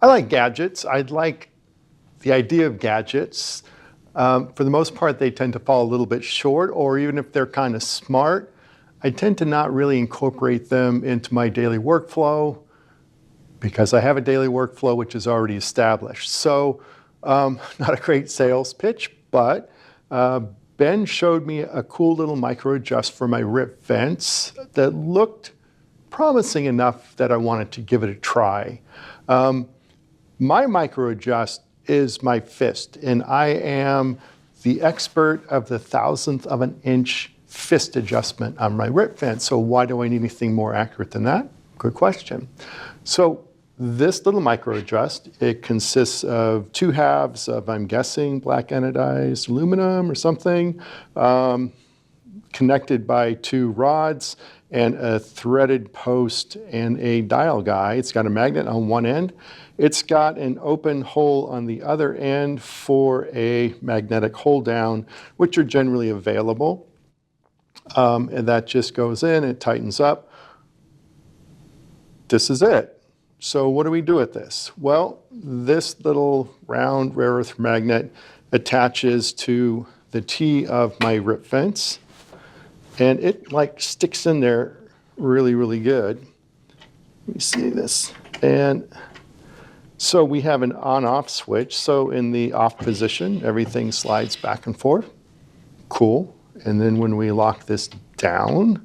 I like gadgets. I like the idea of gadgets. For the most part, they tend to fall a little bit short, or even if they're kind of smart, I tend to not really incorporate them into my daily workflow because I have a daily workflow which is already established. So not a great sales pitch, but Ben showed me a cool little micro adjust for my rip vents that looked promising enough that I wanted to give it a try. My micro adjust is my fist, and I am the expert of the thousandth of an inch fist adjustment on my rip vent. So why do I need anything more accurate than that? Good question. So this little micro adjust, it consists of two halves of, I'm guessing, black anodized aluminum or something, connected by two rods and a threaded post and a dial guy. It's got a magnet on one end. It's got an open hole on the other end for a magnetic hold down, which are generally available. And that just goes in, it tightens up. This is it. So what do we do with this? Well, this little round rare earth magnet attaches to the T of my rip vents, and it like sticks in there really, really good. Let me see this. And so we have an on-off switch. So in the off position, everything slides back and forth. Cool. And then when we lock this down,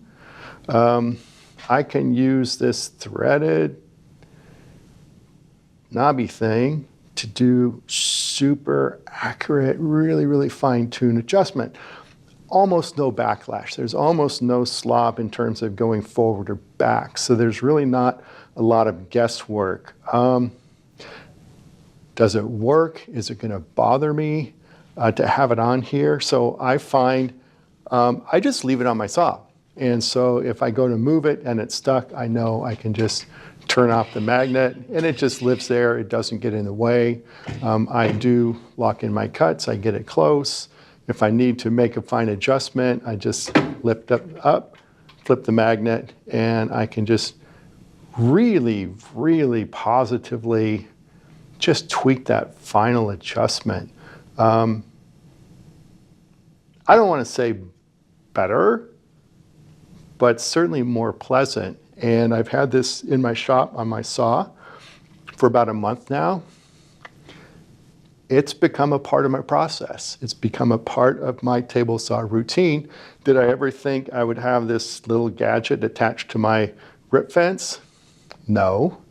I can use this threaded knobby thing to do super accurate, really, really fine-tuned adjustment. Almost no backlash. There's almost no slop in terms of going forward or back. So there's really not a lot of guesswork. Does it work? Is it going to bother me to have it on here? So I find I just leave it on my saw. And so if I go to move it and it's stuck, I know I can just turn off the magnet and it just lives there. It doesn't get in the way. I do lock in my cuts. I get it close. If I need to make a fine adjustment, I just lift up, flip the magnet, and I can just really, really positively just tweak that final adjustment. I don't want to say better, but certainly more pleasant. And I've had this in my shop on my saw for about a month now. It's become a part of my process. It's become a part of my table saw routine. Did I ever think I would have this little gadget attached to my rip fence? No.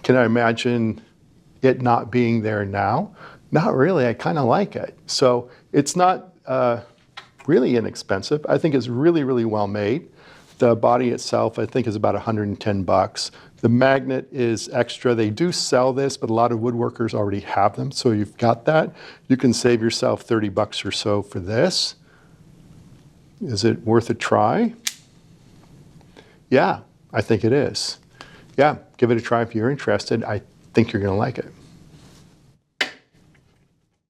Can I imagine it not being there now? Not really. I kind of like it. So it's not really inexpensive. I think it's really, really well made. The body itself, I think, is about 110 bucks. The magnet is extra. They do sell this, but a lot of woodworkers already have them. So you've got that. You can save yourself 30 bucks or so for this. Is it worth a try? Yeah, I think it is. Yeah, give it a try if you're interested. I think you're going to like it.